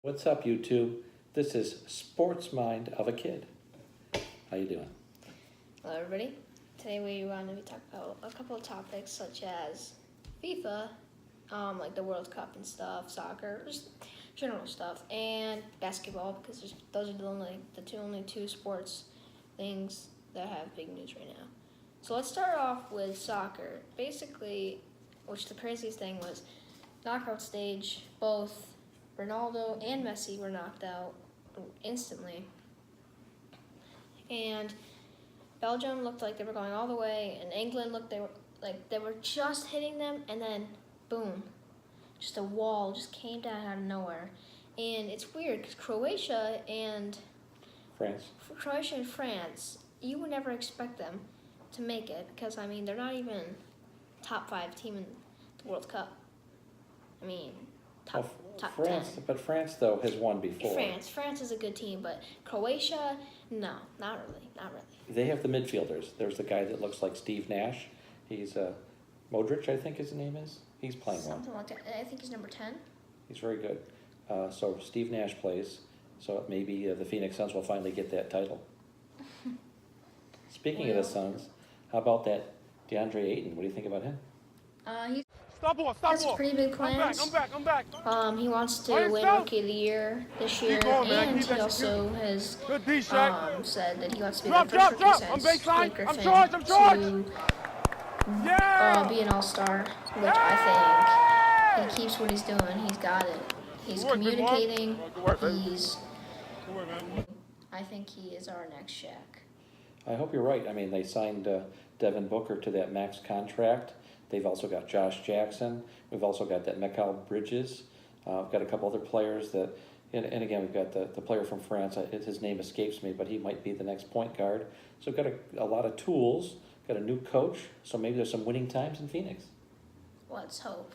What's up, YouTube? This is Sports Mind of a Kid. How you doing? Hello, everybody. Today we want to be talking about a couple of topics such as FIFA, like the World Cup and stuff, soccer, just general stuff, and basketball because those are the only two sports things that have big news right now. So let's start off with soccer. Basically, which the craziest thing was, knockout stage, both Ronaldo and Messi were knocked out instantly. And Belgium looked like they were going all the way, and England looked they were just hitting them, and then boom, just a wall just came down out of nowhere. And it's weird because Croatia and France, you would never expect them to make it because they're not even top 5 team in the World Cup. Top France, 10. But France though has won before. France is a good team, but Croatia, no, not really. They have the midfielders. There's the guy that looks like Steve Nash. He's Modric, I think his name is. He's playing Something like that. I think he's number 10. He's very good. So Steve Nash plays. So maybe the Phoenix Suns will finally get that title. Speaking of the Suns, how about that DeAndre Ayton? What do you think about him? He has pretty big plans. I'm back. He wants to win Rookie of the Year this year, and he also has said that he wants to be the first rookie since Blake Griffin to be an All-Star, which I think he keeps what he's doing. He's got it. He's communicating. I think he is our next Shaq. I hope you're right. They signed Devin Booker to that max contract. They've also got Josh Jackson. We've also got that Mikal Bridges. We've got a couple other players that, and again, we've got the player from France. His name escapes me, but he might be the next point guard. So we've got a lot of tools, got a new coach, so maybe there's some winning times in Phoenix. Let's hope.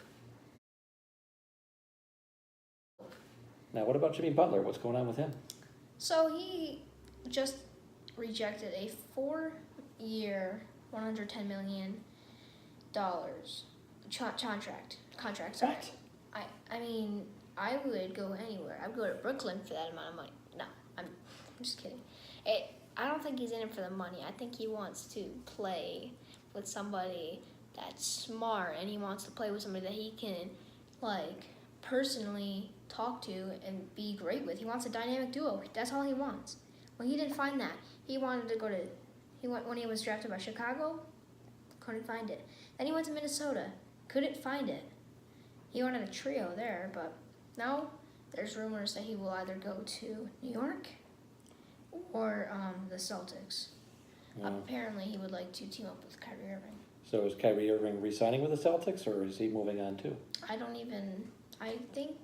Now, what about Jimmy Butler? What's going on with him? So he just rejected a 4-year, $110 million contract. Sorry. What? I would go anywhere. I'd go to Brooklyn for that amount of money. No, I'm just kidding. I don't think he's in it for the money. I think he wants to play with somebody that's smart, and he wants to play with somebody that he can personally talk to and be great with. He wants a dynamic duo. That's all he wants. Well, he didn't find that. He wanted to go to. When he was drafted by Chicago, couldn't find it. Then he went to Minnesota, couldn't find it. He wanted a trio there, but now there's rumors that he will either go to New York or the Celtics. Yeah. Apparently, he would like to team up with Kyrie Irving. So is Kyrie Irving re-signing with the Celtics, or is he moving on too? I don't even think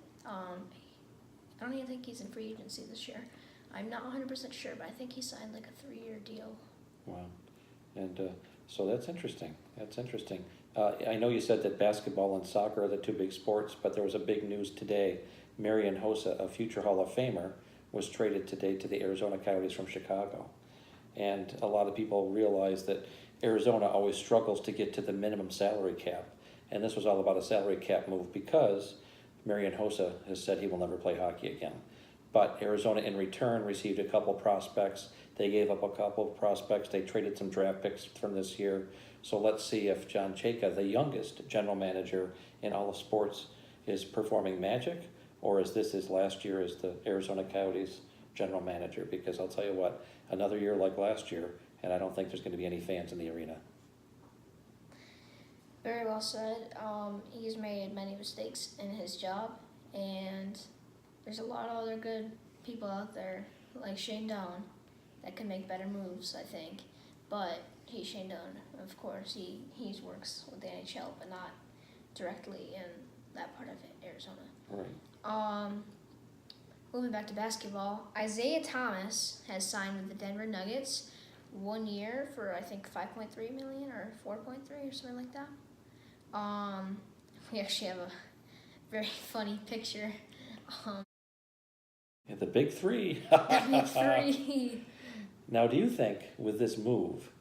he's in free agency this year. I'm not 100% sure, but I think he signed a 3-year deal. Wow. And so that's interesting. I know you said that basketball and soccer are the two big sports, but there was a big news today. Marian Hossa, a future Hall of Famer, was traded today to the Arizona Coyotes from Chicago. And a lot of people realize that Arizona always struggles to get to the minimum salary cap. And this was all about a salary cap move because Marian Hossa has said he will never play hockey again. But Arizona, in return, received a couple prospects. They gave up a couple of prospects. They traded some draft picks from this year. So let's see if John Chayka, the youngest general manager in all of sports, is performing magic, or is this his last year as the Arizona Coyotes general manager? Because I'll tell you what, another year like last year, and I don't think there's going to be any fans in the arena. Very well said. He's made many mistakes in his job, and there's a lot of other good people out there, like Shane Doan, that can make better moves, I think. But Shane Doan, of course, he works with the NHL, but not directly in that part of Arizona. Right. Moving back to basketball, Isaiah Thomas has signed with the Denver Nuggets 1 year for, I think, $5.3 million or $4.3 or something like that. We actually have a very funny picture. Yeah, the big three. The big three. Now, do you think with this move,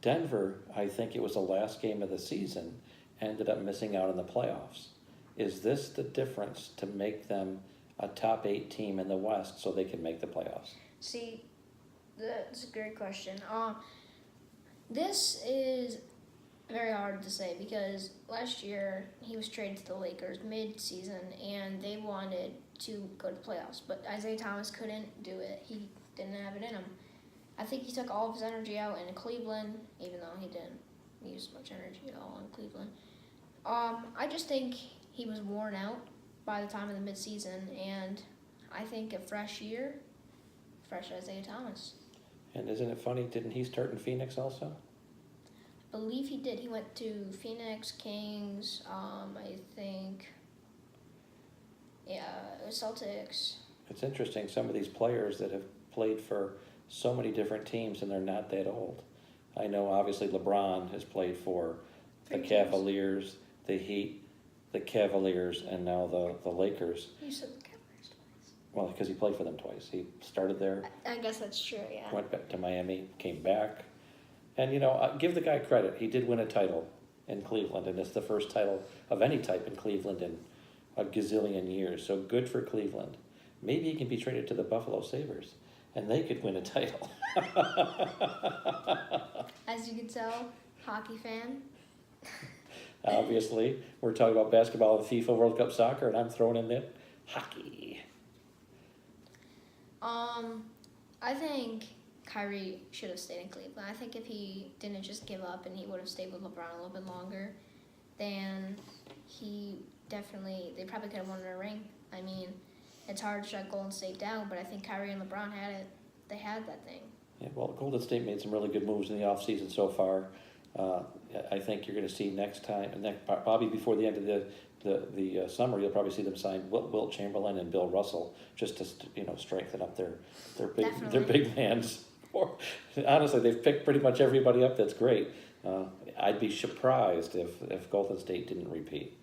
Denver, I think it was the last game of the season, ended up missing out on the playoffs? Is this the difference to make them a top 8 team in the West so they can make the playoffs? See, that's a great question. This is very hard to say because last year he was traded to the Lakers mid-season and they wanted to go to playoffs, but Isaiah Thomas couldn't do it. He didn't have it in him. I think he took all of his energy out in Cleveland, even though he didn't use much energy at all in Cleveland. I just think he was worn out by the time of the mid-season, and I think a fresh year, fresh Isaiah Thomas. And isn't it funny, didn't he start in Phoenix also? I believe he did. He went to Phoenix, Kings, I think, Celtics. It's interesting, some of these players that have played for so many different teams and they're not that old. I know obviously LeBron has played for the Cavaliers, the Heat, the Cavaliers, and now the Lakers. You said the Cavaliers twice. Well, because he played for them twice. He started there, I guess that's true, yeah. went back to Miami, came back. And, you know, give the guy credit. He did win a title in Cleveland, and it's the first title of any type in Cleveland in a gazillion years. So good for Cleveland. Maybe he can be traded to the Buffalo Sabres, and they could win a title. As you can tell, hockey fan. Obviously, we're talking about basketball and FIFA World Cup soccer, and I'm throwing in there hockey. I think Kyrie should have stayed in Cleveland. I think if he didn't just give up and he would have stayed with LeBron a little bit longer, then they probably could have won a ring. I mean, it's hard to shut Golden State down, but I think Kyrie and LeBron had it. They had that thing. Yeah, well, Golden State made some really good moves in the offseason so far. I think you're going to see probably before the end of the summer, you'll probably see them sign Wilt Chamberlain and Bill Russell just to strengthen up their big mans. Honestly, they've picked pretty much everybody up. That's great. I'd be surprised if Golden State didn't repeat.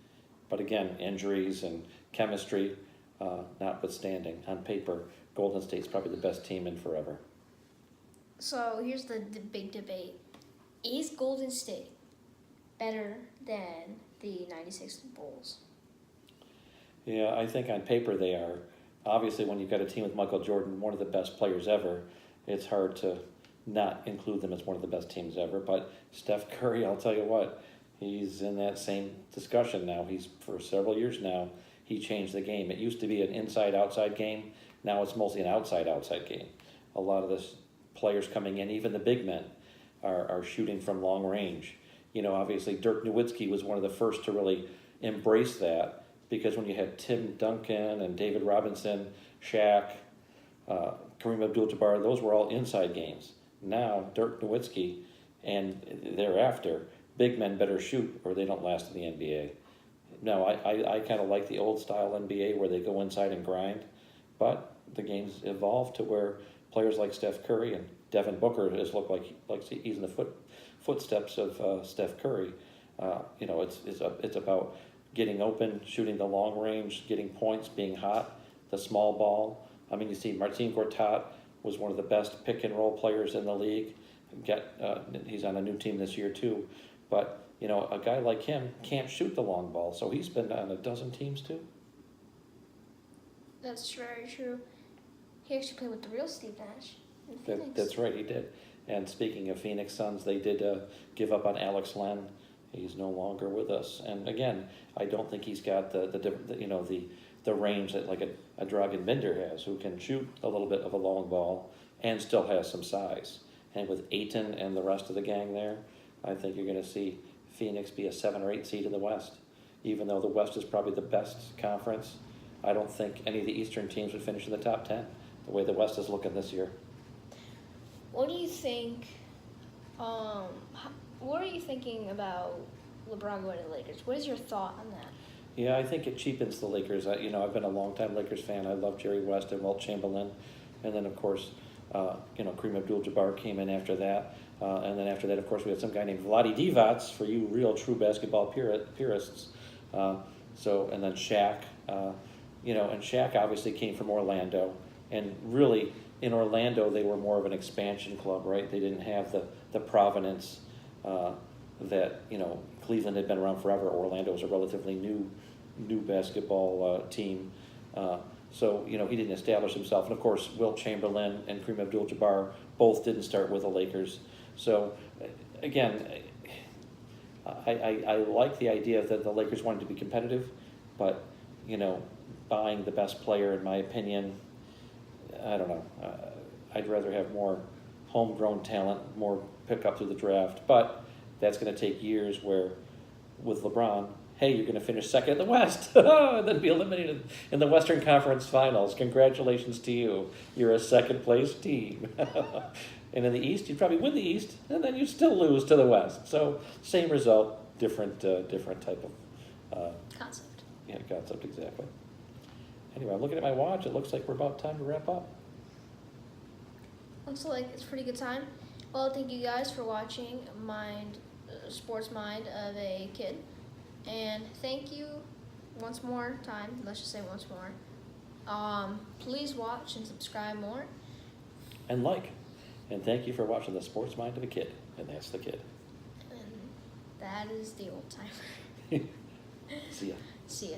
But again, injuries and chemistry notwithstanding, on paper, Golden State's probably the best team in forever. So here's the big debate. Is Golden State better than the 96 Bulls? Yeah, I think on paper they are. Obviously, when you've got a team with Michael Jordan, one of the best players ever, it's hard to not include them as one of the best teams ever. But Steph Curry, I'll tell you what, he's in that same discussion now. For several years now, he changed the game. It used to be an inside-outside game. Now it's mostly an outside-outside game. A lot of the players coming in, even the big men, are shooting from long range. Obviously Dirk Nowitzki was one of the first to really embrace that, because when you had Tim Duncan and David Robinson, Shaq, Kareem Abdul-Jabbar, those were all inside games. Now Dirk Nowitzki and thereafter, big men better shoot or they don't last in the NBA. No, I kind of like the old style NBA where they go inside and grind, but the game's evolved to where players like Steph Curry and Devin Booker has looked like he's in the footsteps of Steph Curry. It's about getting open, shooting the long range, getting points, being hot, the small ball. I mean, you see Marcin Gortat was one of the best pick and roll players in the league. He's on a new team this year too, but a guy like him can't shoot the long ball, so he's been on a dozen teams too. That's very true. He actually played with the real Steve Nash. That's right, he did. And speaking of Phoenix Suns, they did give up on Alex Len. He's no longer with us. And again, I don't think he's got the range that like a Dragan Bender has, who can shoot a little bit of a long ball and still has some size. And with Ayton and the rest of the gang there, I think you're going to see Phoenix be a 7 or 8 seed in the West. Even though the West is probably the best conference, I don't think any of the Eastern teams would finish in the top 10, the way the West is looking this year. What do you think? What are you thinking about LeBron going to the Lakers? What is your thought on that? Yeah, I think it cheapens the Lakers. I've been a longtime Lakers fan. I love Jerry West and Wilt Chamberlain, and then of course, Kareem Abdul-Jabbar came in after that, and then after that, of course, we had some guy named Vlade Divac for you real true basketball purists. And then Shaq, and Shaq obviously came from Orlando, and really in Orlando they were more of an expansion club, right? They didn't have the provenance that Cleveland had been around forever. Orlando was a relatively new basketball team, So, you know, he didn't establish himself. And of course, Wilt Chamberlain and Kareem Abdul-Jabbar both didn't start with the Lakers. So, again, I like the idea that the Lakers wanted to be competitive, but, you know, buying the best player, in my opinion, I don't know. I'd rather have more homegrown talent, more pick up through the draft. But that's going to take years where, with LeBron, hey, you're going to finish second in the West and then be eliminated in the Western Conference Finals. Congratulations to you. You're a second-place team. And in the East, you'd probably win the East, and then you'd still lose to the West. So same result, different type of Concept. yeah, concept, exactly. Anyway, I'm looking at my watch. It looks like we're about time to wrap up. Looks like it's a pretty good time. Well, thank you guys for watching Sports Mind of a Kid. And thank you once more time, let's just say once more. Please watch and subscribe more. And like. And thank you for watching The Sports Mind of a Kid. And that's the kid. And that is the old time. See ya. See ya.